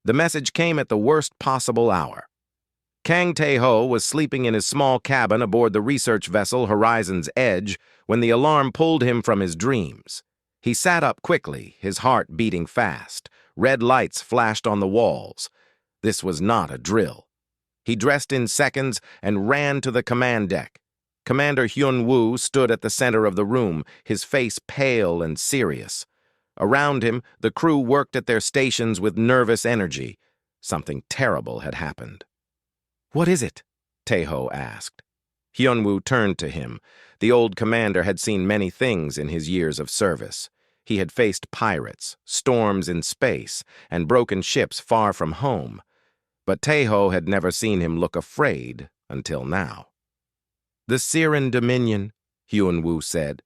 The message came at the worst possible hour. Kang Tae-ho was sleeping in his small cabin aboard the research vessel Horizon's Edge when the alarm pulled him from his dreams. He sat up quickly, his heart beating fast. Red lights flashed on the walls. This was not a drill. He dressed in seconds and ran to the command deck. Commander Hyun-woo stood at the center of the room, his face pale and serious. Around him, the crew worked at their stations with nervous energy. Something terrible had happened. "What is it?" Tae-ho asked. Hyun-woo turned to him. The old commander had seen many things in his years of service. He had faced pirates, storms in space, and broken ships far from home. But Tae-ho had never seen him look afraid until now. "The Siren Dominion," Hyun-woo said.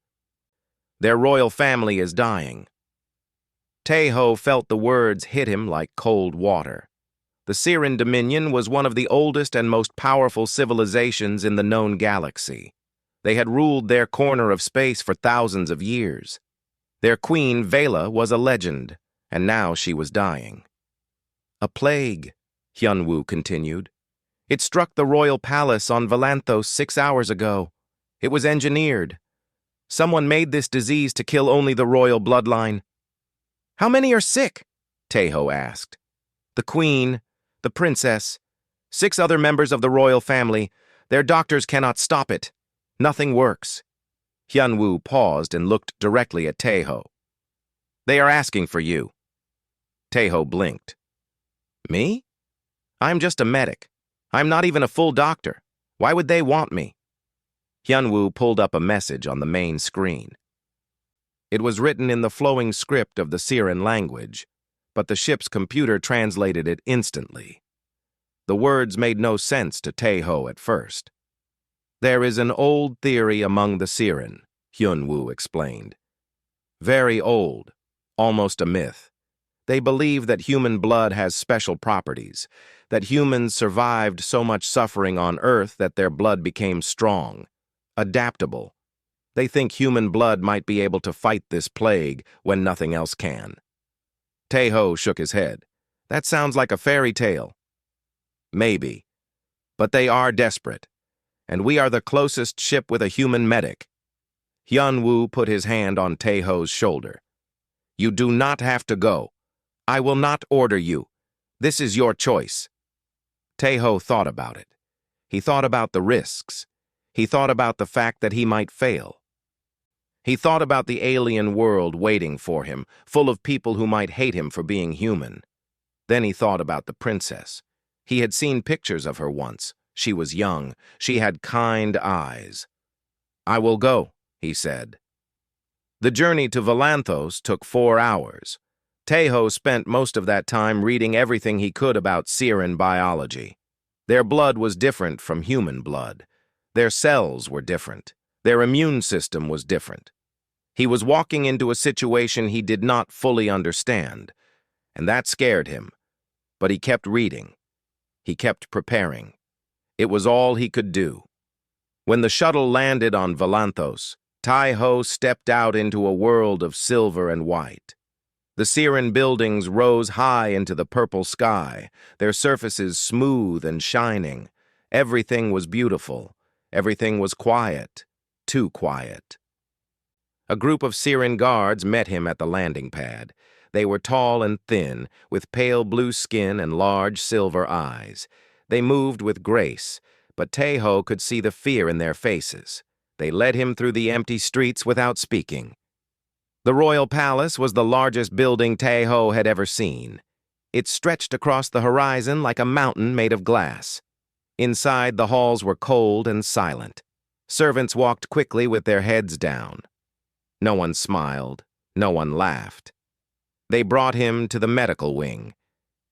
"Their royal family is dying." Tae-ho felt the words hit him like cold water. The Siren Dominion was one of the oldest and most powerful civilizations in the known galaxy. They had ruled their corner of space for thousands of years. Their queen, Vela, was a legend, and now she was dying. "A plague," Hyun-woo continued. "It struck the royal palace on Valanthos 6 hours ago. It was engineered. Someone made this disease to kill only the royal bloodline." "How many are sick?" Tae-ho asked. "The queen, the princess, 6 other members of the royal family. Their doctors cannot stop it. Nothing works." Hyun-woo paused and looked directly at Tae-ho. "They are asking for you." Tae-ho blinked. "Me? I'm just a medic. I'm not even a full doctor. Why would they want me?" Hyun-woo pulled up a message on the main screen. It was written in the flowing script of the Siren language, but the ship's computer translated it instantly. The words made no sense to Tae-ho at first. "There is an old theory among the Siren," Hyun-woo explained. "Very old, almost a myth. They believe that human blood has special properties, that humans survived so much suffering on Earth that their blood became strong, adaptable. They think human blood might be able to fight this plague when nothing else can." Tae-ho shook his head. "That sounds like a fairy tale." "Maybe. But they are desperate, and we are the closest ship with a human medic." Hyun-woo put his hand on Tae-ho's shoulder. "You do not have to go. I will not order you. This is your choice." Tae-ho thought about it. He thought about the risks. He thought about the fact that he might fail. He thought about the alien world waiting for him, full of people who might hate him for being human. Then he thought about the princess. He had seen pictures of her once. She was young. She had kind eyes. "I will go," he said. The journey to Valanthos took 4 hours. Tae-ho spent most of that time reading everything he could about Siren biology. Their blood was different from human blood. Their cells were different. Their immune system was different. He was walking into a situation he did not fully understand, and that scared him. But he kept reading. He kept preparing. It was all he could do. When the shuttle landed on Valanthos, Tae-ho stepped out into a world of silver and white. The Siren buildings rose high into the purple sky, their surfaces smooth and shining. Everything was beautiful. Everything was quiet. Too quiet. A group of Siren guards met him at the landing pad. They were tall and thin, with pale blue skin and large silver eyes. They moved with grace, but Tae-ho could see the fear in their faces. They led him through the empty streets without speaking. The royal palace was the largest building Tae-ho had ever seen. It stretched across the horizon like a mountain made of glass. Inside, the halls were cold and silent. Servants walked quickly with their heads down. No one smiled. No one laughed. They brought him to the medical wing,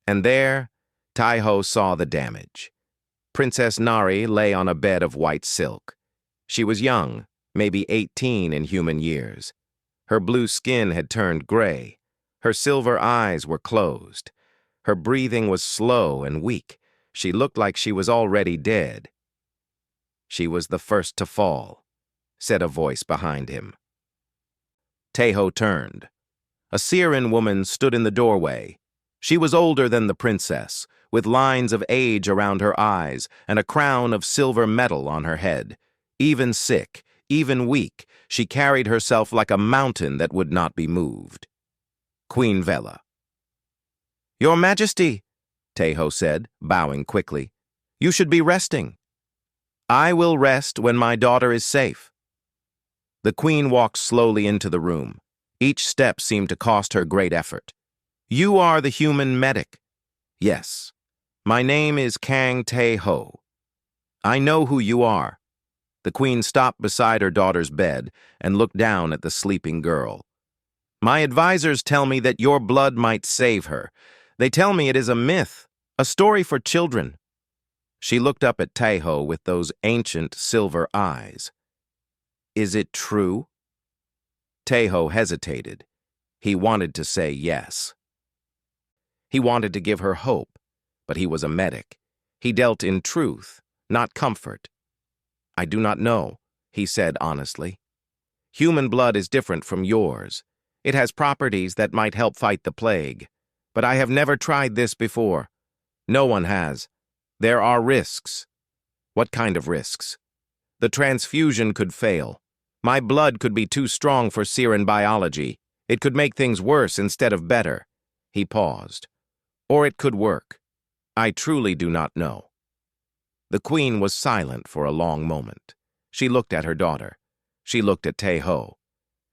and there, Tae-ho saw the damage. Princess Nari lay on a bed of white silk. She was young, maybe 18 in human years. Her blue skin had turned gray. Her silver eyes were closed. Her breathing was slow and weak. She looked like she was already dead. "She was the first to fall," said a voice behind him. Tae-ho turned. A Siren woman stood in the doorway. She was older than the princess, with lines of age around her eyes and a crown of silver metal on her head. Even sick, even weak, she carried herself like a mountain that would not be moved. Queen Vela. "Your Majesty," Teho said, bowing quickly, "you should be resting." "I will rest when my daughter is safe." The queen walked slowly into the room. Each step seemed to cost her great effort. "You are the human medic." "Yes. My name is Kang Tae-ho. I know who you are." The queen stopped beside her daughter's bed and looked down at the sleeping girl. "My advisors tell me that your blood might save her. They tell me it is a myth, a story for children." She looked up at Tae-ho with those ancient silver eyes. "Is it true?" Tae-ho hesitated. He wanted to say yes. He wanted to give her hope, but he was a medic. He dealt in truth, not comfort. "I do not know," he said honestly. "Human blood is different from yours. It has properties that might help fight the plague. But I have never tried this before. No one has. There are risks." "What kind of risks?" "The transfusion could fail. My blood could be too strong for Siren biology. It could make things worse instead of better." He paused. "Or it could work. I truly do not know." The queen was silent for a long moment. She looked at her daughter. She looked at Tae-ho.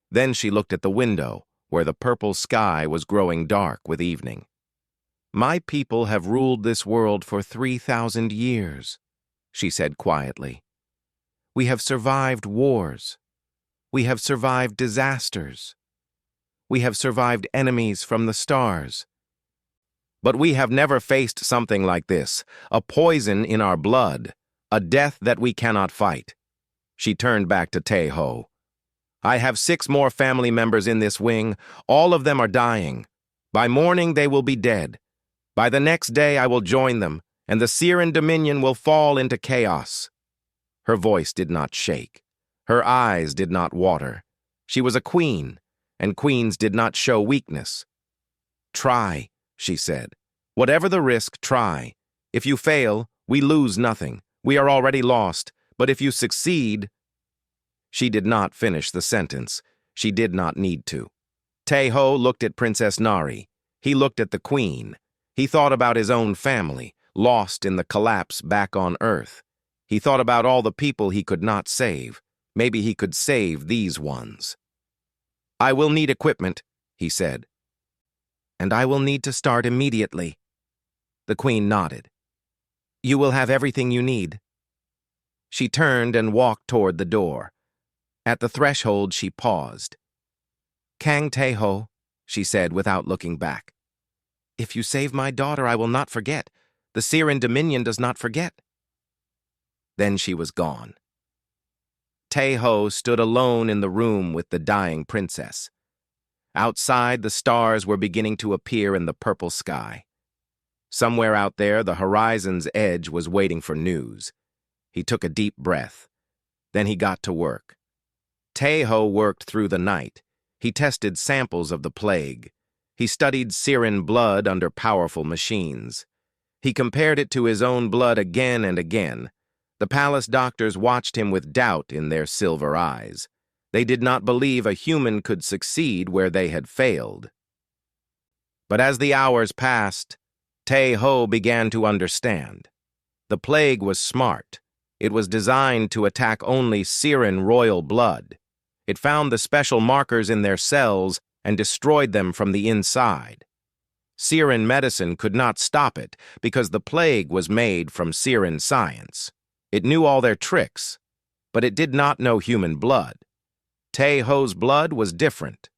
Then she looked at the window, where the purple sky was growing dark with evening. "My people have ruled this world for 3,000 years, she said quietly. "We have survived wars. We have survived disasters. We have survived enemies from the stars. But we have never faced something like this, a poison in our blood, a death that we cannot fight." She turned back to Tae-ho. "I have 6 more family members in this wing. All of them are dying. By morning they will be dead. By the next day I will join them, and the Siren Dominion will fall into chaos." Her voice did not shake. Her eyes did not water. She was a queen, and queens did not show weakness. "Try," she said. "Whatever the risk, try. If you fail, we lose nothing. We are already lost. But if you succeed—" She did not finish the sentence. She did not need to. Tae-ho looked at Princess Nari. He looked at the queen. He thought about his own family, lost in the collapse back on Earth. He thought about all the people he could not save. Maybe he could save these ones. "I will need equipment," he said. "And I will need to start immediately." The queen nodded. "You will have everything you need." She turned and walked toward the door. At the threshold, she paused. "Kang Tae-ho," she said without looking back. "If you save my daughter, I will not forget. The Siren Dominion does not forget." Then she was gone. Tae-ho stood alone in the room with the dying princess. Outside, the stars were beginning to appear in the purple sky. Somewhere out there, the horizon's edge was waiting for news. He took a deep breath. Then he got to work. Tae-ho worked through the night. He tested samples of the plague. He studied Siren blood under powerful machines. He compared it to his own blood again and again. The palace doctors watched him with doubt in their silver eyes. They did not believe a human could succeed where they had failed. But as the hours passed, Tae-ho began to understand. The plague was smart. It was designed to attack only Siren royal blood. It found the special markers in their cells and destroyed them from the inside. Siren medicine could not stop it because the plague was made from Siren science. It knew all their tricks, but it did not know human blood. Tae-ho's blood was different.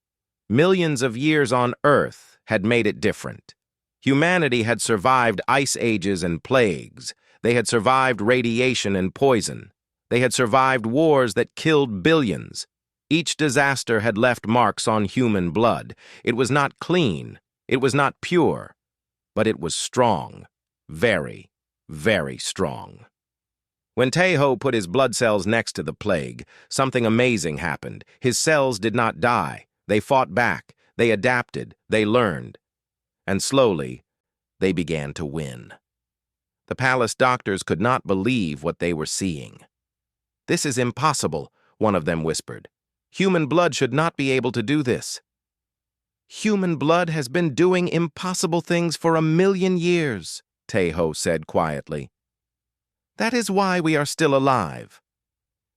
Millions of years on Earth had made it different. Humanity had survived ice ages and plagues. They had survived radiation and poison. They had survived wars that killed billions. Each disaster had left marks on human blood. It was not clean. It was not pure. But it was strong. Very, very strong. When Tae-ho put his blood cells next to the plague, something amazing happened. His cells did not die. They fought back. They adapted. They learned. And slowly, They began to win. The palace doctors could not believe what they were seeing. "This is impossible," one of them whispered. "Human blood should not be able to do this." "Human blood has been doing impossible things for 1,000,000 years," Tae-ho said quietly. "That is why we are still alive."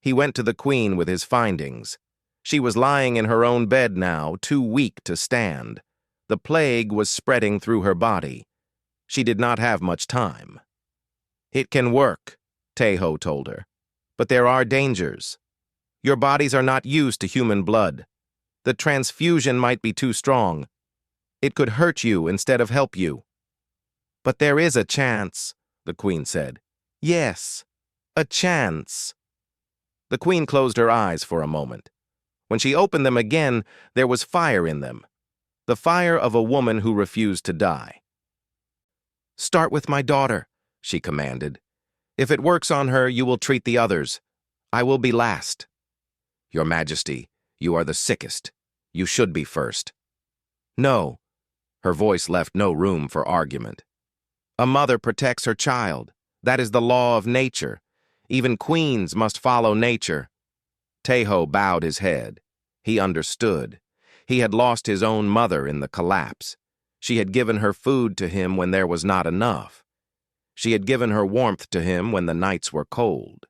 He went to the queen with his findings. She was lying in her own bed now, too weak to stand. The plague was spreading through her body. She did not have much time. "It can work," Tae-ho told her, "but there are dangers. Your bodies are not used to human blood. The transfusion might be too strong. It could hurt you instead of help you." "But there is a chance," the queen said. "Yes, a chance." The queen closed her eyes for a moment. When she opened them again, there was fire in them. The fire of a woman who refused to die. "Start with my daughter," she commanded. "If it works on her, you will treat the others. I will be last." "Your Majesty, you are the sickest. You should be first." "No." Her voice left no room for argument. "A mother protects her child. That is the law of nature. Even queens must follow nature." Tae-ho bowed his head. He understood. He had lost his own mother in the collapse. She had given her food to him when there was not enough. She had given her warmth to him when the nights were cold.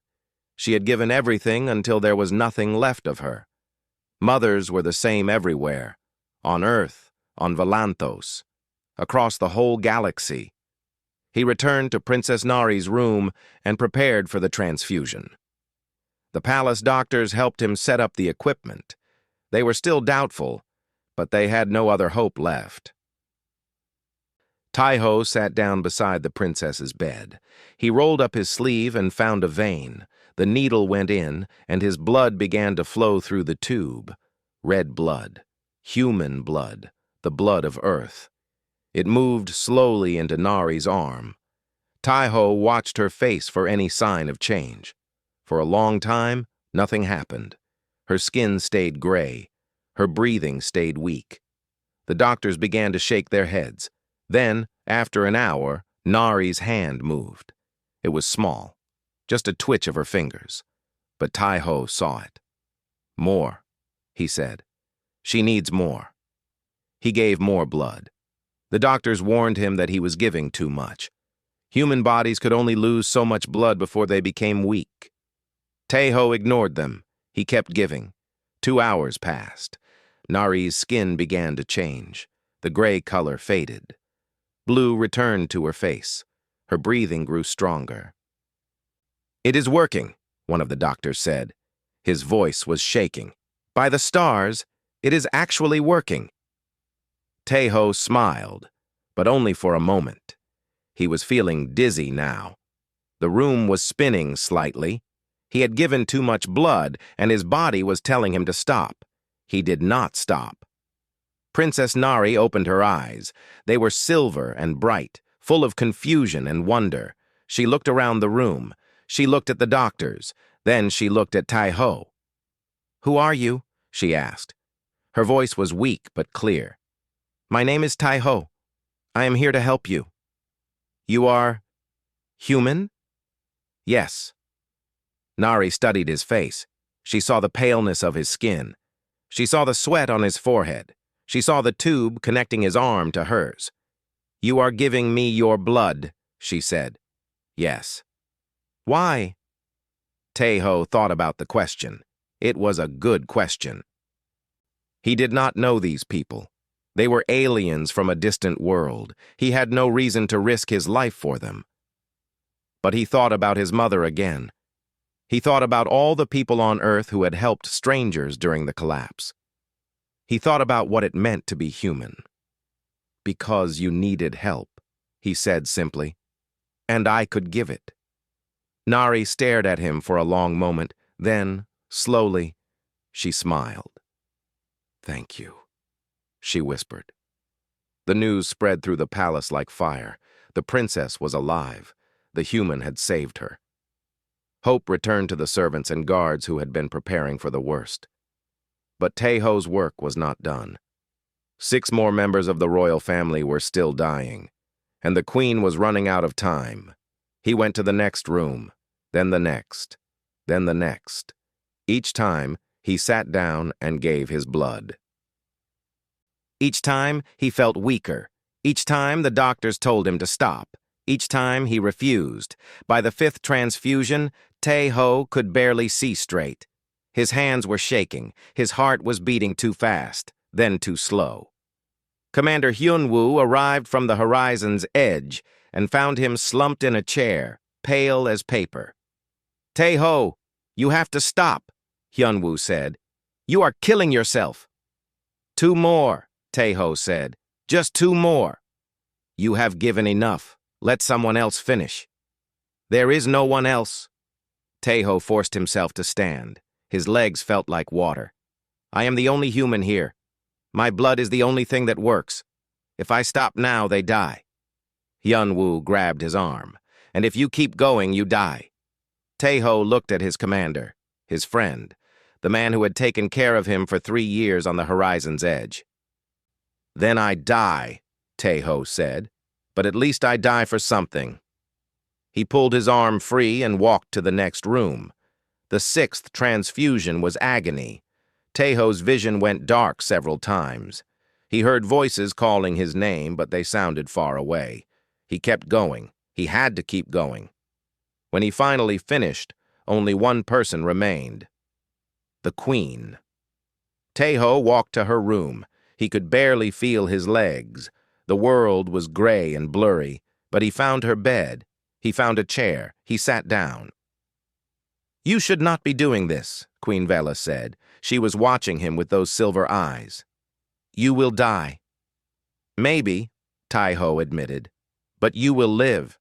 She had given everything until there was nothing left of her. Mothers were the same everywhere, on Earth, on Valanthos, across the whole galaxy. He returned to Princess Nari's room and prepared for the transfusion. The palace doctors helped him set up the equipment. They were still doubtful, but they had no other hope left. Tae-ho sat down beside the princess's bed. He rolled up his sleeve and found a vein. The needle went in, and his blood began to flow through the tube. Red blood, human blood, the blood of Earth. It moved slowly into Nari's arm. Tae-ho watched her face for any sign of change. For a long time, nothing happened. Her skin stayed gray. Her breathing stayed weak. The doctors began to shake their heads. Then, after an hour, Nari's hand moved. It was small, just a twitch of her fingers. But Tae-ho saw it. "More," he said. "She needs more." He gave more blood. The doctors warned him that he was giving too much. Human bodies could only lose so much blood before they became weak. Tae-ho ignored them. He kept giving. 2 hours passed. Nari's skin began to change. The gray color faded. Blue returned to her face. Her breathing grew stronger. "It is working," one of the doctors said. His voice was shaking. "By the stars, it is actually working." Tae-ho smiled, but only for a moment. He was feeling dizzy now. The room was spinning slightly. He had given too much blood, and his body was telling him to stop. He did not stop. Princess Nari opened her eyes. They were silver and bright, full of confusion and wonder. She looked around the room. She looked at the doctors. Then she looked at Tae-ho. "Who are you?" she asked. Her voice was weak but clear. "My name is Tae-ho. I am here to help you." "You are human?" "Yes." Nari studied his face. She saw the paleness of his skin. She saw the sweat on his forehead. She saw the tube connecting his arm to hers. "You are giving me your blood," she said. "Yes." "Why?" Tae-ho thought about the question. It was a good question. He did not know these people. They were aliens from a distant world. He had no reason to risk his life for them. But he thought about his mother again. He thought about all the people on Earth who had helped strangers during the collapse. He thought about what it meant to be human. "Because you needed help," he said simply. "And I could give it." Nari stared at him for a long moment. Then, slowly, she smiled. "Thank you," she whispered. The news spread through the palace like fire. The princess was alive. The human had saved her. Hope returned to the servants and guards who had been preparing for the worst. But Tae-ho's work was not done. 6 more members of the royal family were still dying, and the queen was running out of time. He went to the next room, then the next, then the next. Each time, he sat down and gave his blood. Each time, he felt weaker. Each time, the doctors told him to stop. Each time, he refused. By the fifth transfusion, Tae-ho could barely see straight. His hands were shaking. His heart was beating too fast, then too slow. Commander Hyun-woo arrived from the horizon's edge and found him slumped in a chair, pale as paper. "Tae-ho, you have to stop," Hyun-woo said. "You are killing yourself." "Two more," Tae-ho said. "Just two more." "You have given enough. Let someone else finish." "There is no one else." Tae-ho forced himself to stand. His legs felt like water. "I am the only human here. My blood is the only thing that works. If I stop now, they die." Hyun-woo grabbed his arm. "And if you keep going, you die." Tae-ho looked at his commander, his friend, the man who had taken care of him for 3 years on the horizon's edge. "Then I die," Tae-ho said. "But at least I die for something." He pulled his arm free and walked to the next room. The 6th transfusion was agony. Tae-ho's vision went dark several times. He heard voices calling his name, but they sounded far away. He kept going. He had to keep going. When he finally finished, only one person remained. The Queen. Tae-ho walked to her room. He could barely feel his legs. The world was gray and blurry, but he found her bed. He found a chair. He sat down. "You should not be doing this," Queen Vela said. She was watching him with those silver eyes. "You will die." "Maybe," Tae-ho admitted, "but you will live."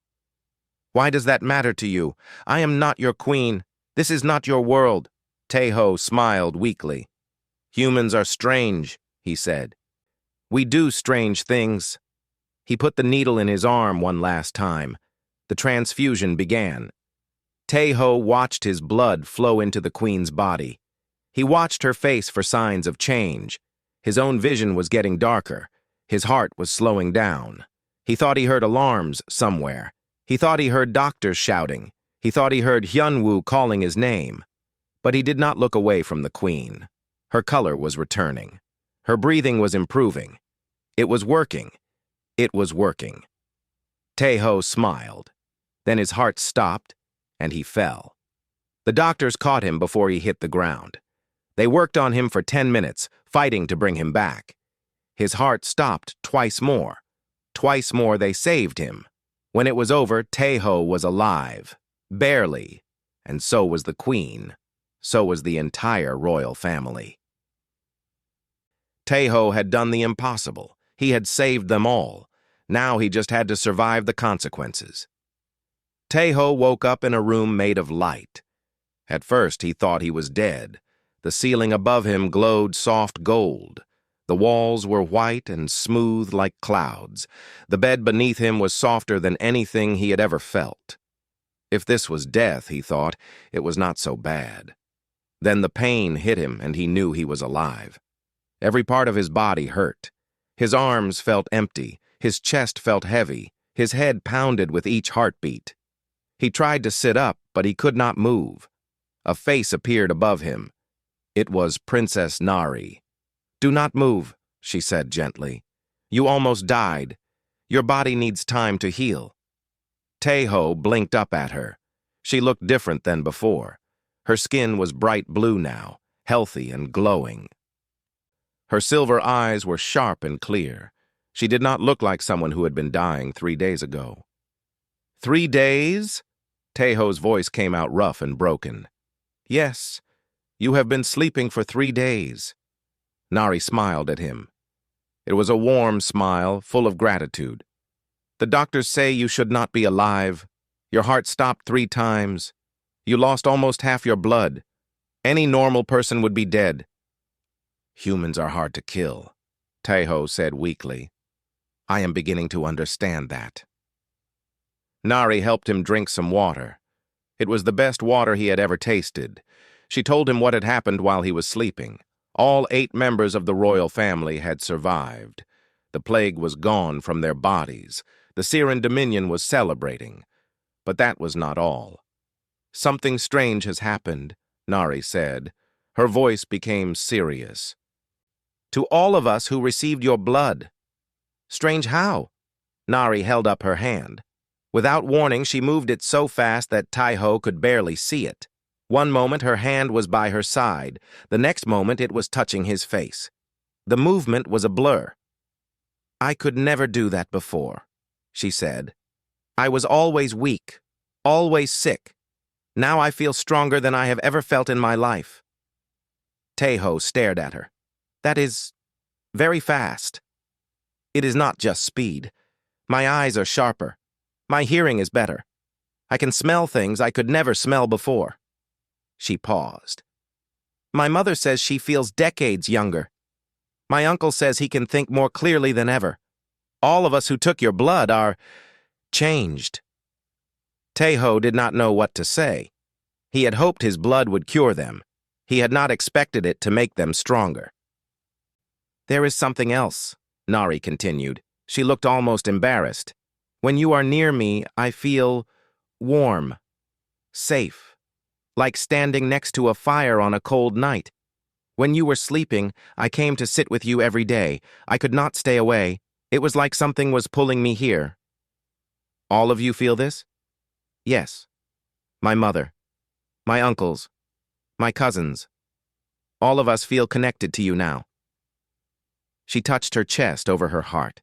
"Why does that matter to you? I am not your queen. This is not your world." Tae-ho smiled weakly. "Humans are strange," he said. "We do strange things." He put the needle in his arm one last time. The transfusion began. Tae-ho watched his blood flow into the queen's body. He watched her face for signs of change. His own vision was getting darker. His heart was slowing down. He thought he heard alarms somewhere. He thought he heard doctors shouting. He thought he heard Hyun-woo calling his name. But he did not look away from the queen. Her color was returning. Her breathing was improving. It was working. It was working. Tae-ho smiled. Then his heart stopped, and he fell. The doctors caught him before he hit the ground. They worked on him for 10 minutes, fighting to bring him back. His heart stopped twice more. Twice more they saved him. When it was over, Tae-ho was alive. Barely. And so was the queen. So was the entire royal family. Tae-ho had done the impossible. He had saved them all. Now he just had to survive the consequences. Tae-ho woke up in a room made of light. At first he thought he was dead. The ceiling above him glowed soft gold. The walls were white and smooth like clouds. The bed beneath him was softer than anything he had ever felt. If this was death, he thought, it was not so bad. Then the pain hit him and he knew he was alive. Every part of his body hurt. His arms felt empty. His chest felt heavy. His head pounded with each heartbeat. He tried to sit up, but he could not move. A face appeared above him. It was Princess Nari. "Do not move," she said gently. "You almost died. Your body needs time to heal." Tae-ho blinked up at her. She looked different than before. Her skin was bright blue now, healthy and glowing. Her silver eyes were sharp and clear. She did not look like someone who had been dying 3 days ago. 3 days? Tae-ho's voice came out rough and broken. "Yes, you have been sleeping for 3 days." Nari smiled at him. It was a warm smile, full of gratitude. "The doctors say you should not be alive. Your heart stopped 3 times. You lost almost half your blood. Any normal person would be dead." "Humans are hard to kill," Tae-ho said weakly. "I am beginning to understand that." Nari helped him drink some water. It was the best water he had ever tasted. She told him what had happened while he was sleeping. All 8 members of the royal family had survived. The plague was gone from their bodies. The Siren Dominion was celebrating. But that was not all. "Something strange has happened," Nari said. Her voice became serious. "To all of us who received your blood." "Strange how?" Nari held up her hand. Without warning, she moved it so fast that Taiho could barely see it. One moment her hand was by her side, the next moment it was touching his face. The movement was a blur. "I could never do that before," she said. "I was always weak, always sick. Now I feel stronger than I have ever felt in my life." Taiho stared at her. "That is very fast." "It is not just speed. My eyes are sharper. My hearing is better. I can smell things I could never smell before." She paused. "My mother says she feels decades younger. My uncle says he can think more clearly than ever. All of us who took your blood are changed." Taiho did not know what to say. He had hoped his blood would cure them. He had not expected it to make them stronger. "There is something else," Nari continued. She looked almost embarrassed. "When you are near me, I feel warm, safe, like standing next to a fire on a cold night. When you were sleeping, I came to sit with you every day. I could not stay away. It was like something was pulling me here." "All of you feel this?" "Yes. My mother, my uncles, my cousins. All of us feel connected to you now." She touched her chest over her heart.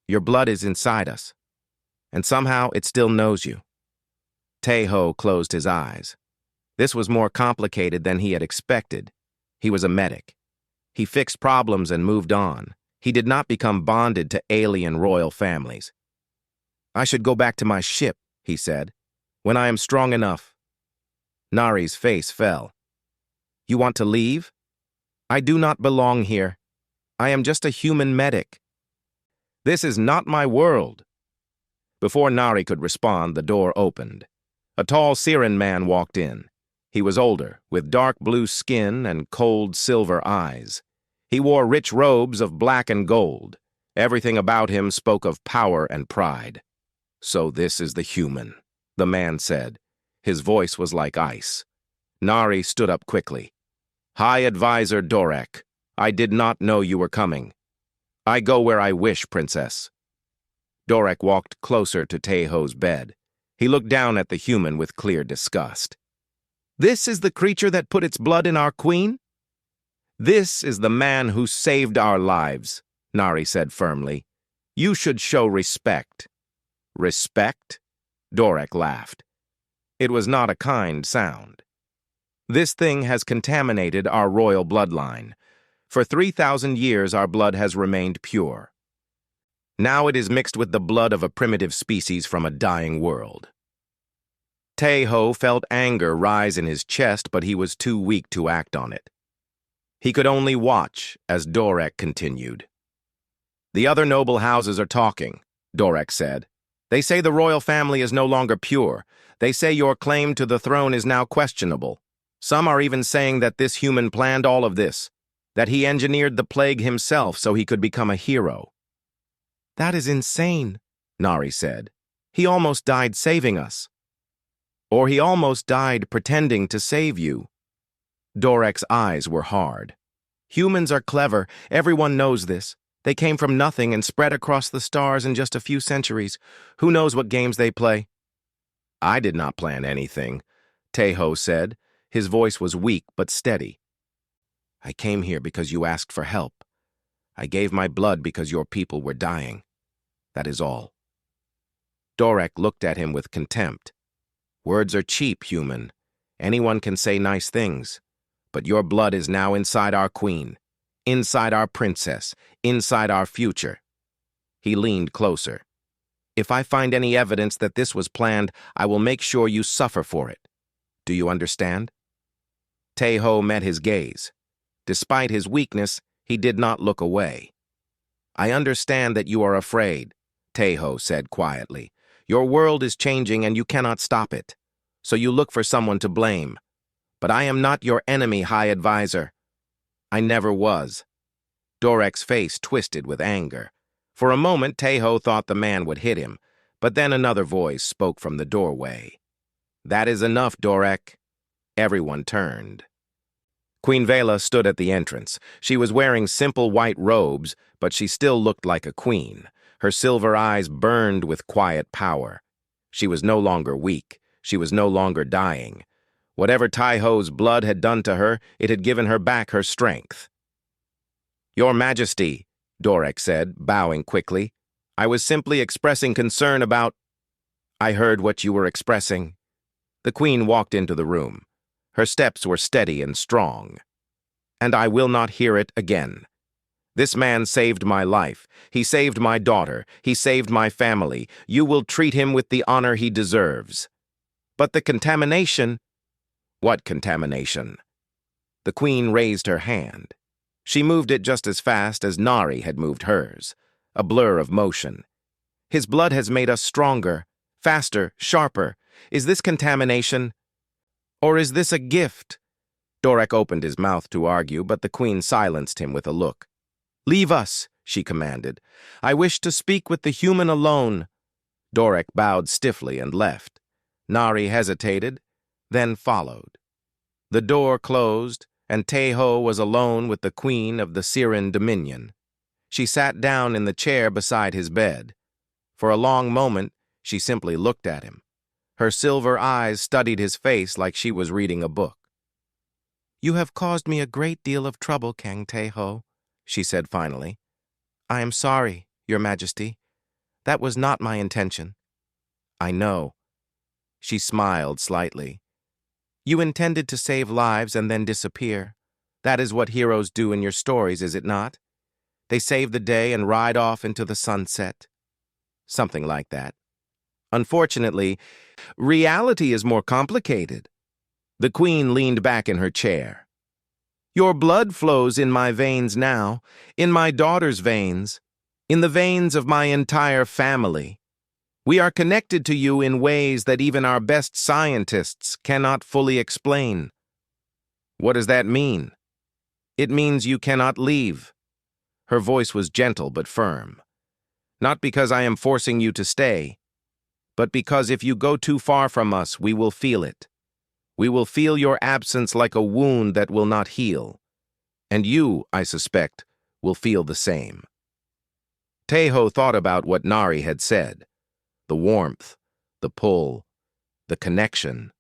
"Your blood is inside us, and somehow it still knows you." Taiho closed his eyes. This was more complicated than he had expected. He was a medic. He fixed problems and moved on. He did not become bonded to alien royal families. "I should go back to my ship," he said, "when I am strong enough." Nari's face fell. "You want to leave?" "I do not belong here. I am just a human medic." "This is not my world." Before Nari could respond, the door opened. A tall Siren man walked in. He was older, with dark blue skin and cold silver eyes. He wore rich robes of black and gold. Everything about him spoke of power and pride. "So this is the human," the man said. His voice was like ice. Nari stood up quickly. "High Advisor Dorek, I did not know you were coming. I go where I wish, Princess." Dorek walked closer to Taiho's bed. He looked down at the human with clear disgust. "This is the creature that put its blood in our queen?" "This is the man who saved our lives," Nari said firmly. "You should show respect." "Respect?" Dorek laughed. It was not a kind sound. "This thing has contaminated our royal bloodline. For 3,000 years our blood has remained pure. Now it is mixed with the blood of a primitive species from a dying world." Taiho felt anger rise in his chest, but he was too weak to act on it. He could only watch as Dorek continued. "The other noble houses are talking," Dorek said. "They say the royal family is no longer pure. They say your claim to the throne is now questionable. Some are even saying that this human planned all of this, that he engineered the plague himself so he could become a hero." "That is insane," Nari said. "He almost died saving us." "Or he almost died pretending to save you." Dorek's eyes were hard. "Humans are clever. Everyone knows this. They came from nothing and spread across the stars in just a few centuries. Who knows what games they play?" "I did not plan anything," Taiho said. His voice was weak but steady. "I came here because you asked for help. I gave my blood because your people were dying. That is all." Dorek looked at him with contempt. "Words are cheap, human. Anyone can say nice things. But your blood is now inside our queen, inside our princess, inside our future." He leaned closer. "If I find any evidence that this was planned, I will make sure you suffer for it. Do you understand?" Taiho met his gaze. Despite his weakness, he did not look away. "I understand that you are afraid," Taiho said quietly. "Your world is changing and you cannot stop it. So you look for someone to blame. But I am not your enemy, High Advisor. I never was." Dorek's face twisted with anger. For a moment, Taeho thought the man would hit him, but then another voice spoke from the doorway. "That is enough, Dorek." Everyone turned. Queen Vela stood at the entrance. She was wearing simple white robes, but she still looked like a queen. Her silver eyes burned with quiet power. She was no longer weak. She was no longer dying. Whatever Taeho's blood had done to her, it had given her back her strength. "Your Majesty," Dorek said, bowing quickly, "I was simply expressing concern about—" "I heard what you were expressing." The queen walked into the room. Her steps were steady and strong. "And I will not hear it again. This man saved my life. He saved my daughter. He saved my family. You will treat him with the honor he deserves. But the contamination—" "What contamination?" The queen raised her hand. She moved it just as fast as Nari had moved hers, a blur of motion. "His blood has made us stronger, faster, sharper. Is this contamination? Or is this a gift?" Dorek opened his mouth to argue, but the queen silenced him with a look. "Leave us," she commanded. "I wish to speak with the human alone." Dorek bowed stiffly and left. Nari hesitated, then followed. The door closed, and Taeho was alone with the queen of the Siren Dominion. She sat down in the chair beside his bed. For a long moment, she simply looked at him. Her silver eyes studied his face like she was reading a book. "You have caused me a great deal of trouble, Kang Taeho," she said finally. "I am sorry, Your Majesty. That was not my intention." "I know." She smiled slightly. "You intended to save lives and then disappear. That is what heroes do in your stories, is it not? They save the day and ride off into the sunset." "Something like that. Unfortunately, reality is more complicated." The queen leaned back in her chair. "Your blood flows in my veins now, in my daughter's veins, in the veins of my entire family. We are connected to you in ways that even our best scientists cannot fully explain." "What does that mean?" "It means you cannot leave." Her voice was gentle but firm. "Not because I am forcing you to stay, but because if you go too far from us, we will feel it. We will feel your absence like a wound that will not heal. And you, I suspect, will feel the same." Taeho thought about what Nari had said. The warmth, the pull, the connection.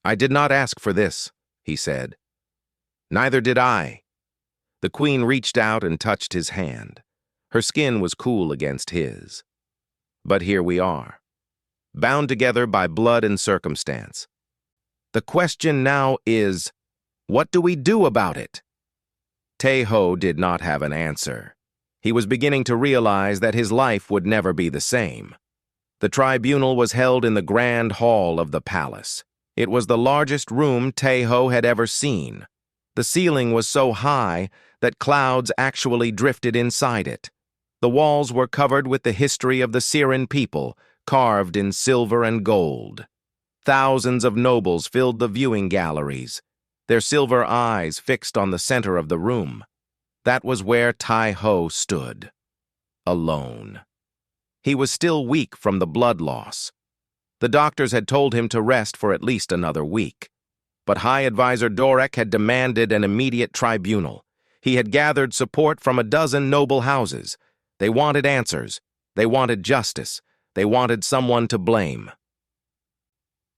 "I did not ask for this," he said. "Neither did I." The queen reached out and touched his hand. Her skin was cool against his. "But here we are, bound together by blood and circumstance. The question now is, what do we do about it?" Taeho did not have an answer. He was beginning to realize that his life would never be the same. The tribunal was held in the grand hall of the palace. It was the largest room Taeho had ever seen. The ceiling was so high that clouds actually drifted inside it. The walls were covered with the history of the Siren people, carved in silver and gold. Thousands of nobles filled the viewing galleries, their silver eyes fixed on the center of the room. That was where Taeho stood, alone. He was still weak from the blood loss. The doctors had told him to rest for at least another week. But High Advisor Dorek had demanded an immediate tribunal. He had gathered support from a dozen noble houses. They wanted answers. They wanted justice. They wanted someone to blame.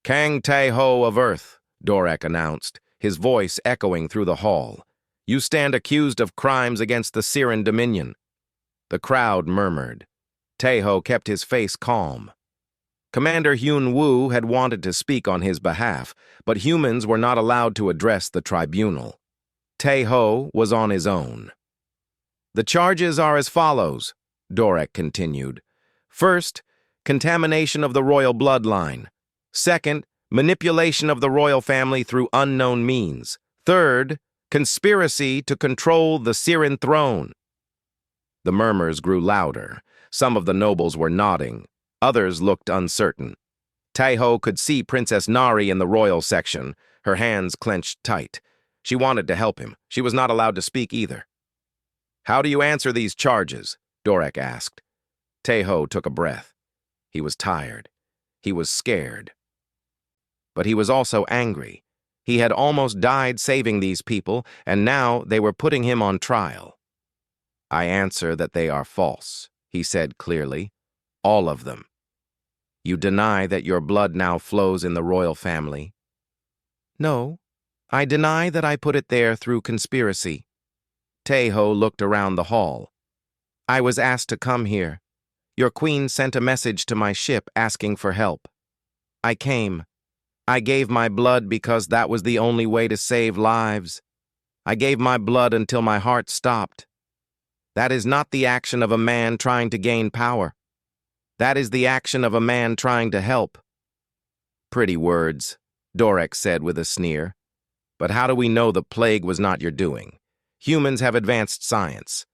"Kang Taeho of Earth," Dorek announced, his voice echoing through the hall. "You stand accused of crimes against the Siren Dominion." The crowd murmured. Taeho kept his face calm. Commander Hyun Woo had wanted to speak on his behalf, but humans were not allowed to address the tribunal. Taeho was on his own. "The charges are as follows," Dorek continued. "First, contamination of the royal bloodline. Second, manipulation of the royal family through unknown means. Third, conspiracy to control the Siren throne." The murmurs grew louder. Some of the nobles were nodding. Others looked uncertain. Taeho could see Princess Nari in the royal section, her hands clenched tight. She wanted to help him. She was not allowed to speak either. "How do you answer these charges?" Dorek asked. Taeho took a breath. He was tired. He was scared. But he was also angry. He had almost died saving these people, and now they were putting him on trial. I answer that they are false, he said clearly. All of them. You deny that your blood now flows in the royal family? No, I deny that I put it there through conspiracy. Taeho looked around the hall. I was asked to come here. Your queen sent a message to my ship asking for help. I came. I gave my blood because that was the only way to save lives. I gave my blood until my heart stopped. That is not the action of a man trying to gain power. That is the action of a man trying to help. Pretty words, Dorek said with a sneer. But how do we know the plague was not your doing? Humans have advanced science.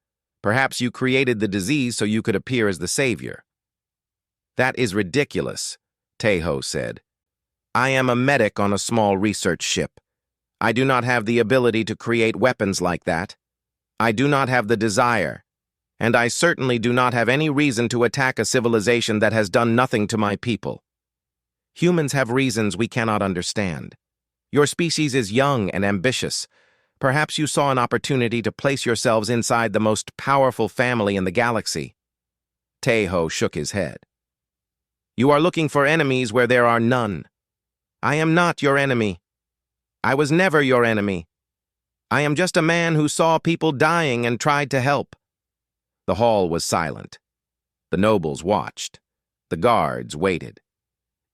Perhaps you created the disease so you could appear as the savior. That is ridiculous, Taeho said. I am a medic on a small research ship. I do not have the ability to create weapons like that. I do not have the desire. And I certainly do not have any reason to attack a civilization that has done nothing to my people. Humans have reasons we cannot understand. Your species is young and ambitious. Perhaps you saw an opportunity to place yourselves inside the most powerful family in the galaxy. Taeho shook his head. You are looking for enemies where there are none. I am not your enemy. I was never your enemy. I am just a man who saw people dying and tried to help. The hall was silent. The nobles watched. The guards waited.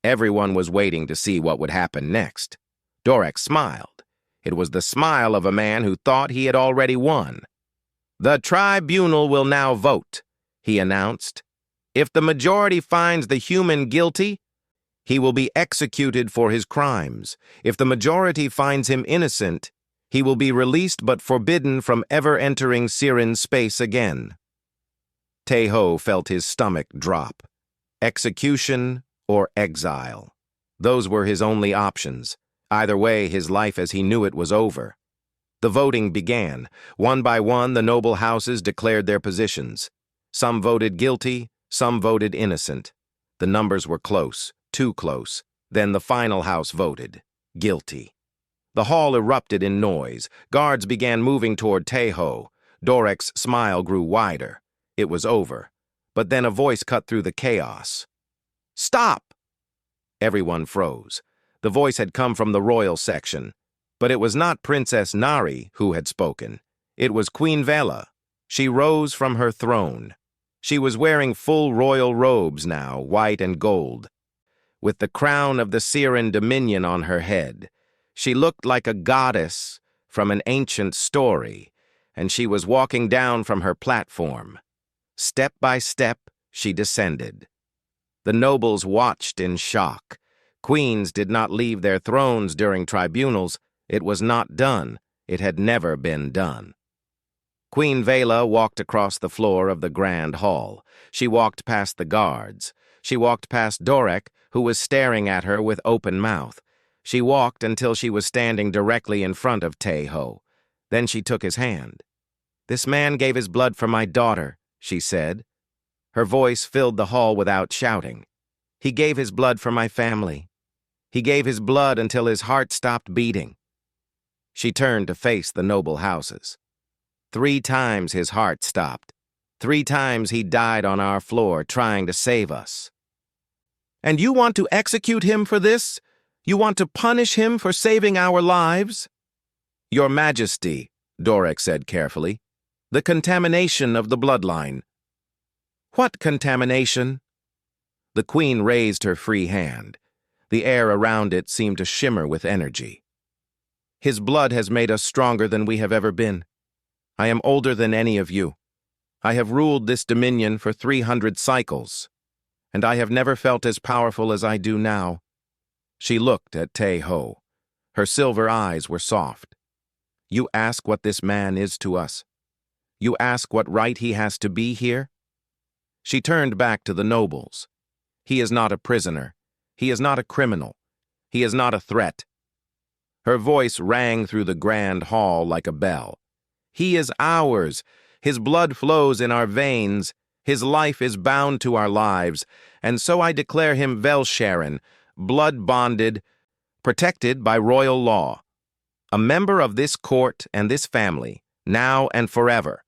Everyone was waiting to see what would happen next. Dorek smiled. It was the smile of a man who thought he had already won. The tribunal will now vote, he announced. If the majority finds the human guilty, he will be executed for his crimes. If the majority finds him innocent, he will be released but forbidden from ever entering Siren space again. Taeho felt his stomach drop. Execution or exile. Those were his only options. Either way, his life as he knew it was over. The voting began. One by one, the noble houses declared their positions. Some voted guilty, some voted innocent. The numbers were close, too close. Then the final house voted guilty. The hall erupted in noise. Guards began moving toward Taeho. Dorek's smile grew wider. It was over. But then a voice cut through the chaos. Stop! Everyone froze. The voice had come from the royal section. But it was not Princess Nari who had spoken. It was Queen Vela. She rose from her throne. She was wearing full royal robes now, white and gold, with the crown of the Siren dominion on her head. She looked like a goddess from an ancient story, and she was walking down from her platform. Step by step, she descended. The nobles watched in shock. Queens did not leave their thrones during tribunals. It was not done. It had never been done. Queen Vela walked across the floor of the grand hall. She walked past the guards. She walked past Dorek, who was staring at her with open mouth. She walked until she was standing directly in front of Taeho. Then she took his hand. This man gave his blood for my daughter, she said. Her voice filled the hall without shouting. He gave his blood for my family. He gave his blood until his heart stopped beating. She turned to face the noble houses. 3 times his heart stopped. 3 times he died on our floor trying to save us. And you want to execute him for this? You want to punish him for saving our lives? Your Majesty, Dorek said carefully, the contamination of the bloodline. What contamination? The queen raised her free hand. The air around it seemed to shimmer with energy. His blood has made us stronger than we have ever been. I am older than any of you. I have ruled this dominion for 300 cycles, and I have never felt as powerful as I do now. She looked at Taeho. Her silver eyes were soft. You ask what this man is to us. You ask what right he has to be here? She turned back to the nobles. He is not a prisoner. He is not a criminal. He is not a threat. Her voice rang through the grand hall like a bell. He is ours. His blood flows in our veins. His life is bound to our lives, and so I declare him Velsharan, blood-bonded, protected by royal law. A member of this court and this family, now and forever."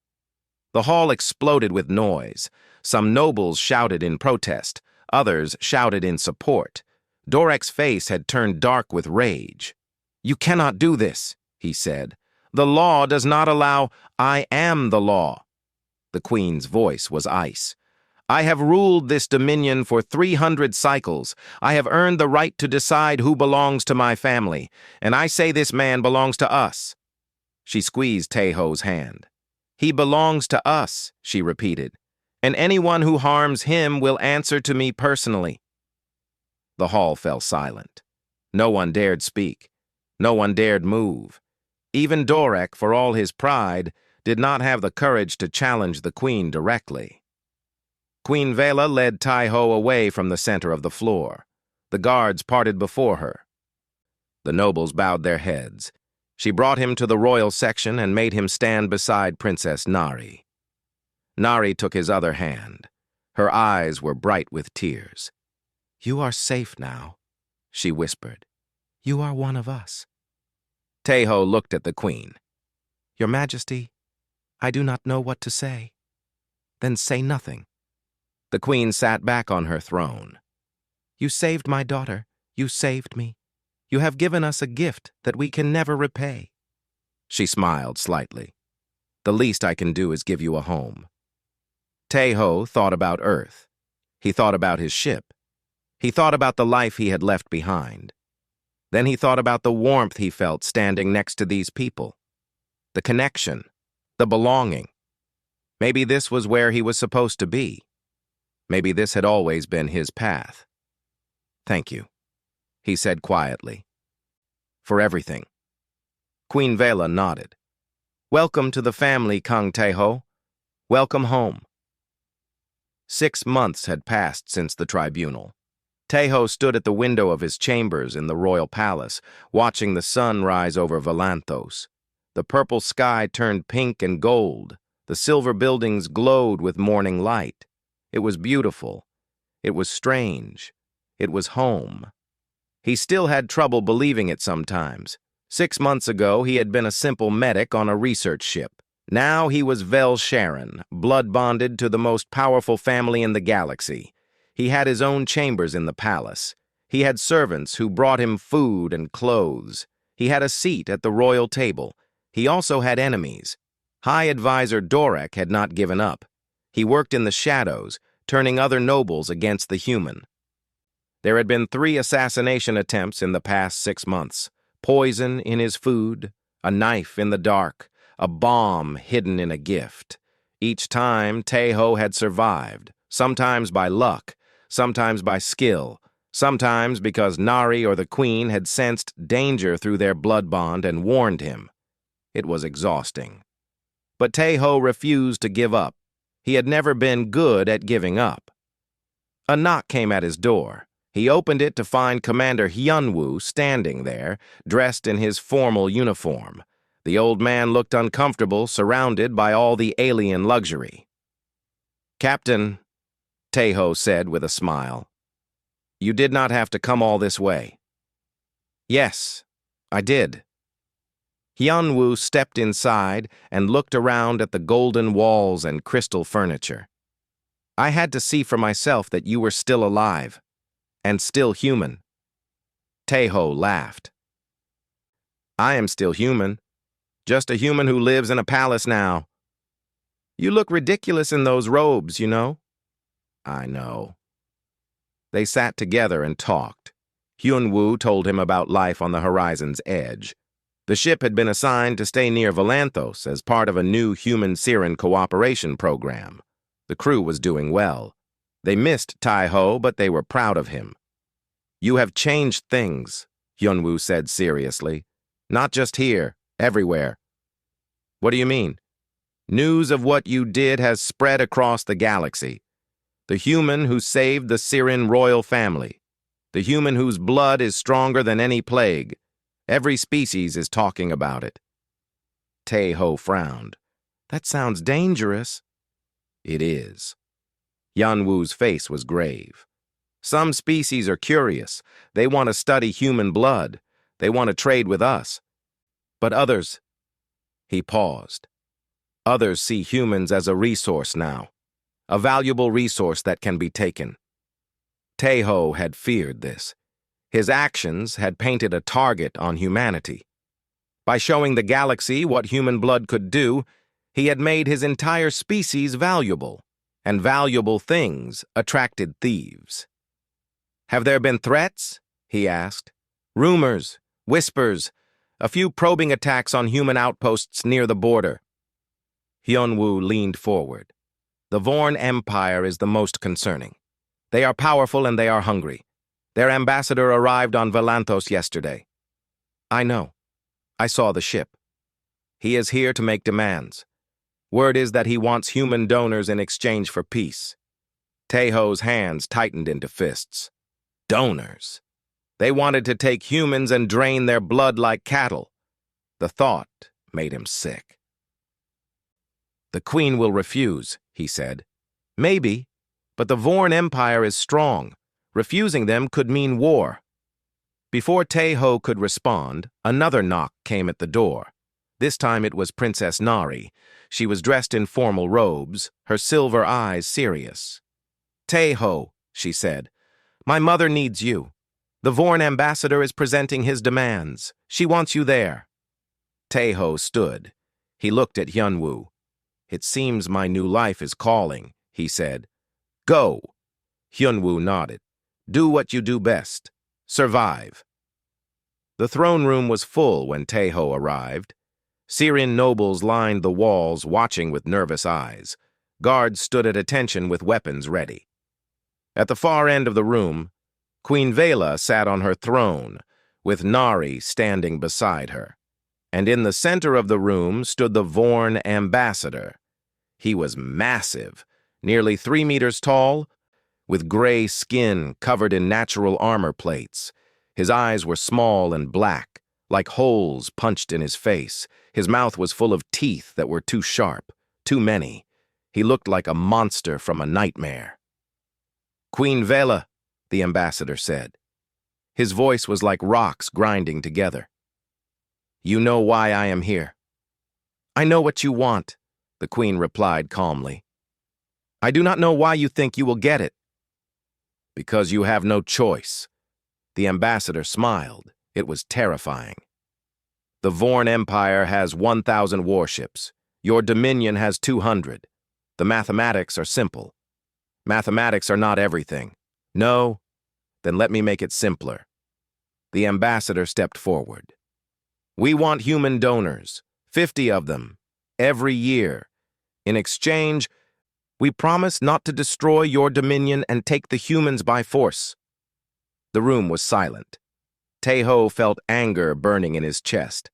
The hall exploded with noise. Some nobles shouted in protest. Others shouted in support. Dorek's face had turned dark with rage. "You cannot do this," he said. "The law does not allow—" "I am the law." The queen's voice was ice. "I have ruled this dominion for 300 cycles. I have earned the right to decide who belongs to my family, and I say this man belongs to us." She squeezed Taeho's hand. "He belongs to us," she repeated, "and anyone who harms him will answer to me personally." The hall fell silent. No one dared speak. No one dared move. Even Dorek, for all his pride, did not have the courage to challenge the queen directly. Queen Vela led Taeho away from the center of the floor. The guards parted before her. The nobles bowed their heads. She brought him to the royal section and made him stand beside Princess Nari. Nari took his other hand. Her eyes were bright with tears. "You are safe now," she whispered. "You are one of us." Taeho looked at the queen. "Your Majesty, I do not know what to say." "Then say nothing." The queen sat back on her throne. "You saved my daughter. You saved me. You have given us a gift that we can never repay." She smiled slightly. "The least I can do is give you a home." Taeho thought about Earth. He thought about his ship. He thought about the life he had left behind. Then he thought about the warmth he felt standing next to these people. The connection, the belonging. Maybe this was where he was supposed to be. Maybe this had always been his path. "Thank you," he said quietly. "For everything." Queen Vela nodded. "Welcome to the family, Kang Taeho. Welcome home." 6 months had passed since the tribunal. Taeho stood at the window of his chambers in the royal palace, watching the sun rise over Valanthos. The purple sky turned pink and gold. The silver buildings glowed with morning light. It was beautiful. It was strange. It was home. He still had trouble believing it sometimes. 6 months ago, he had been a simple medic on a research ship. Now he was Velsharan, blood-bonded to the most powerful family in the galaxy. He had his own chambers in the palace. He had servants who brought him food and clothes. He had a seat at the royal table. He also had enemies. High Advisor Dorek had not given up. He worked in the shadows, turning other nobles against the human. There had been 3 assassination attempts in the past 6 months. Poison in his food, a knife in the dark, a bomb hidden in a gift. Each time, Taeho had survived, sometimes by luck, sometimes by skill, sometimes because Nari or the Queen had sensed danger through their blood bond and warned him. It was exhausting. But Taeho refused to give up. He had never been good at giving up. A knock came at his door. He opened it to find Commander Hyunwoo standing there, dressed in his formal uniform. The old man looked uncomfortable, surrounded by all the alien luxury. "Captain," Taeho said with a smile, "you did not have to come all this way." "Yes, I did." Hyunwoo stepped inside and looked around at the golden walls and crystal furniture. "I had to see for myself that you were still alive, and still human." Taeho laughed. "I am still human, just a human who lives in a palace now. You look ridiculous in those robes, you know." "I know." They sat together and talked. Hyunwoo told him about life on the horizon's edge. The ship had been assigned to stay near Valanthos as part of a new human-Siren cooperation program. The crew was doing well. They missed Taeho, but they were proud of him. "You have changed things," Hyunwoo said seriously. "Not just here, everywhere." "What do you mean?" "News of what you did has spread across the galaxy. The human who saved the Siren royal family. The human whose blood is stronger than any plague. Every species is talking about it." Taeho frowned. "That sounds dangerous." "It is." Yanwu's face was grave. Some species are curious. They want to study human blood. They want to trade with us. But others— He paused. Others see humans as a resource now, a valuable resource that can be taken. Taeho had feared this. His actions had painted a target on humanity. By showing the galaxy what human blood could do, he had made his entire species valuable, and valuable things attracted thieves. "Have there been threats?" he asked. "Rumors, whispers, a few probing attacks on human outposts near the border." Hyunwoo leaned forward. "The Vorn Empire is the most concerning. They are powerful and they are hungry. Their ambassador arrived on Valanthos yesterday." "I know. I saw the ship. He is here to make demands. Word is that he wants human donors in exchange for peace." Taeho's hands tightened into fists. Donors. They wanted to take humans and drain their blood like cattle. The thought made him sick. "The Queen will refuse," he said. "Maybe, but the Vorn Empire is strong. Refusing them could mean war." Before Taeho could respond, another knock came at the door. This time it was Princess Nari. She was dressed in formal robes, her silver eyes serious. "Taeho," she said, "my mother needs you. The Vorn ambassador is presenting his demands. She wants you there." Taeho stood. He looked at Hyunwoo. "It seems my new life is calling," he said. "Go." Hyunwoo nodded. "Do what you do best. Survive." The throne room was full when Taeho arrived. Syrian nobles lined the walls, watching with nervous eyes. Guards stood at attention with weapons ready. At the far end of the room, Queen Vela sat on her throne, with Nari standing beside her. And in the center of the room stood the Vorn ambassador. He was massive, nearly 3 meters tall, with gray skin covered in natural armor plates. His eyes were small and black, like holes punched in his face. His mouth was full of teeth that were too sharp, too many. He looked like a monster from a nightmare. "Queen Vela," the ambassador said. His voice was like rocks grinding together. "You know why I am here." "I know what you want," the queen replied calmly. "I do not know why you think you will get it." "Because you have no choice." The ambassador smiled. It was terrifying. "The Vorn Empire has 1,000 warships. Your Dominion has 200. The mathematics are simple." "Mathematics are not everything." "No? Then let me make it simpler." The ambassador stepped forward. "We want human donors, 50 of them, every year. In exchange, we promise not to destroy your Dominion and take the humans by force." The room was silent. Taeho felt anger burning in his chest.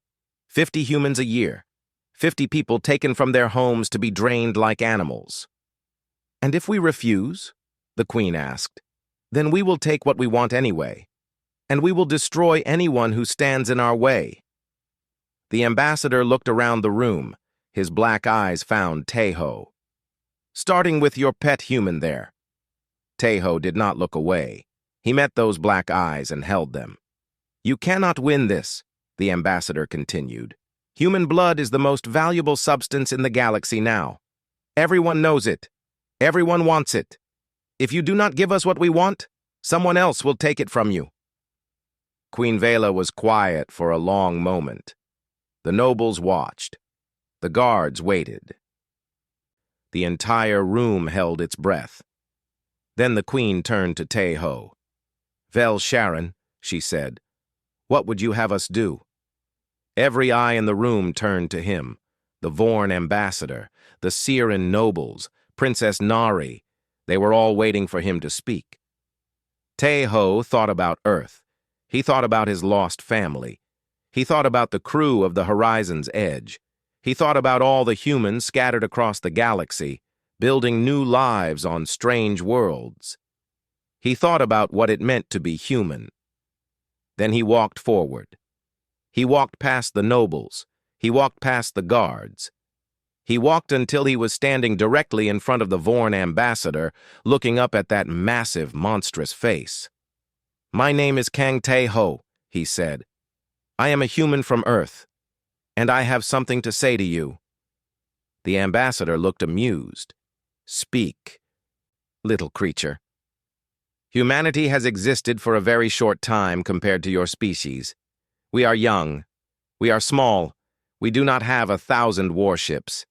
50 humans a year. 50 people taken from their homes to be drained like animals. "And if we refuse," the queen asked, "then we will take what we want anyway, and we will destroy anyone who stands in our way." The ambassador looked around the room. His black eyes found Taeho. "Starting with your pet human there." Taeho did not look away. He met those black eyes and held them. "You cannot win this," the ambassador continued. "Human blood is the most valuable substance in the galaxy now. Everyone knows it. Everyone wants it. If you do not give us what we want, someone else will take it from you." Queen Vela was quiet for a long moment. The nobles watched. The guards waited. The entire room held its breath. Then the queen turned to Taeho. "Vel Sharon," she said, "what would you have us do?" Every eye in the room turned to him. The Vorn ambassador, the Syrian nobles, Princess Nari. They were all waiting for him to speak. Taeho thought about Earth. He thought about his lost family. He thought about the crew of the Horizon's Edge. He thought about all the humans scattered across the galaxy, building new lives on strange worlds. He thought about what it meant to be human. Then he walked forward. He walked past the nobles. He walked past the guards. He walked until he was standing directly in front of the Vorn ambassador, looking up at that massive, monstrous face. "My name is Kang Tae-ho," he said. "I am a human from Earth, and I have something to say to you." The ambassador looked amused. "Speak, little creature." "Humanity has existed for a very short time compared to your species. We are young. We are small. We do not have 1,000 warships."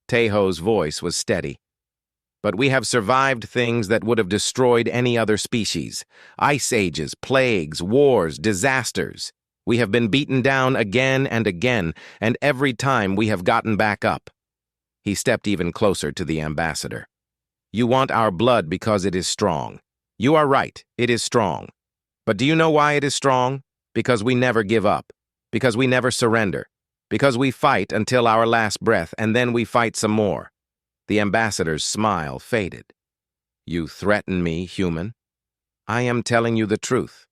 Taeho's voice was steady. "But we have survived things that would have destroyed any other species. Ice ages, plagues, wars, disasters. We have been beaten down again, and every time we have gotten back up." He stepped even closer to the ambassador. "You want our blood because it is strong. You are right, it is strong. But do you know why it is strong? Because we never give up. Because we never surrender. Because we fight until our last breath, and then we fight some more." The ambassador's smile faded. "You threaten me, human? I am telling you the truth."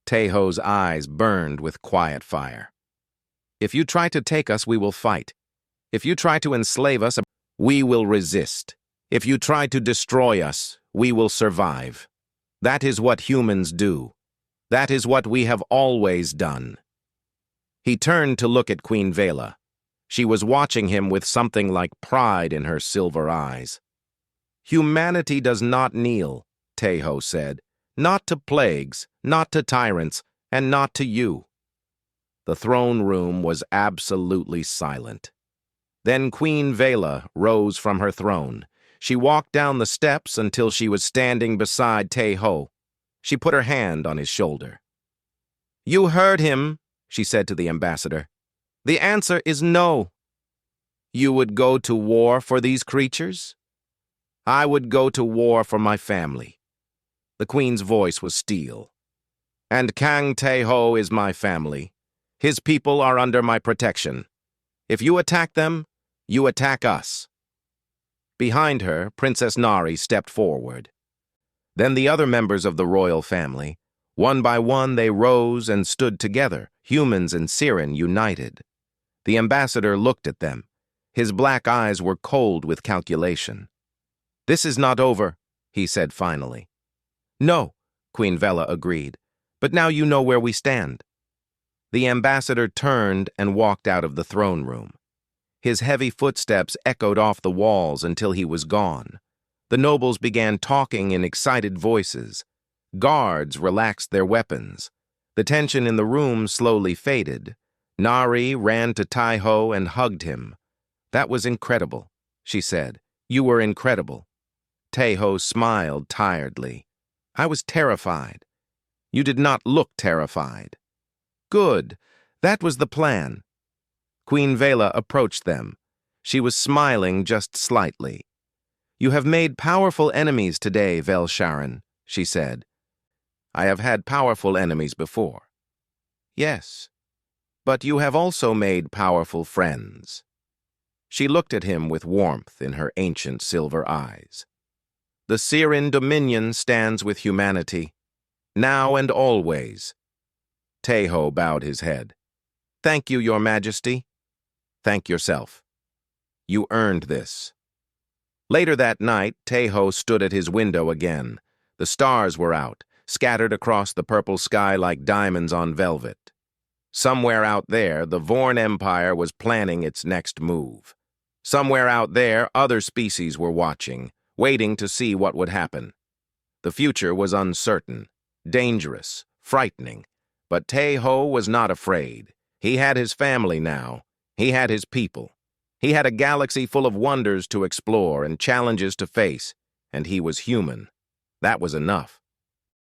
Taeho's eyes burned with quiet fire. "If you try to take us, we will fight. If you try to enslave us, we will resist. If you try to destroy us, we will survive. That is what humans do. That is what we have always done." He turned to look at Queen Vela. She was watching him with something like pride in her silver eyes. "Humanity does not kneel," Taeho said. "Not to plagues, not to tyrants, and not to you." The throne room was absolutely silent. Then Queen Vela rose from her throne. She walked down the steps until she was standing beside Taeho. She put her hand on his shoulder. "You heard him," she said to the ambassador. "The answer is no." "You would go to war for these creatures?" "I would go to war for my family." The queen's voice was steel. "And Kang Tae-ho is my family. His people are under my protection. If you attack them, you attack us." Behind her, Princess Nari stepped forward. Then the other members of the royal family, one by one they rose and stood together, humans and Siren united. The ambassador looked at them. His black eyes were cold with calculation. "This is not over," he said finally. "No," Queen Vela agreed, "but now you know where we stand." The ambassador turned and walked out of the throne room. His heavy footsteps echoed off the walls until he was gone. The nobles began talking in excited voices. Guards relaxed their weapons. The tension in the room slowly faded. Nari ran to Taeho and hugged him. "That was incredible," she said. "You were incredible." Taeho smiled tiredly. "I was terrified." "You did not look terrified." "Good. That was the plan." Queen Vela approached them. She was smiling just slightly. "You have made powerful enemies today, Velsharan," she said. "I have had powerful enemies before." "Yes, but you have also made powerful friends." She looked at him with warmth in her ancient silver eyes. "The Siren Dominion stands with humanity, now and always." Taeho bowed his head. "Thank you, Your Majesty." "Thank yourself. You earned this." Later that night, Taeho stood at his window again. The stars were out, scattered across the purple sky like diamonds on velvet. Somewhere out there, the Vorn Empire was planning its next move. Somewhere out there, other species were watching, waiting to see what would happen. The future was uncertain, dangerous, frightening, but Taeho was not afraid. He had his family now. He had his people. He had a galaxy full of wonders to explore and challenges to face, and he was human. That was enough.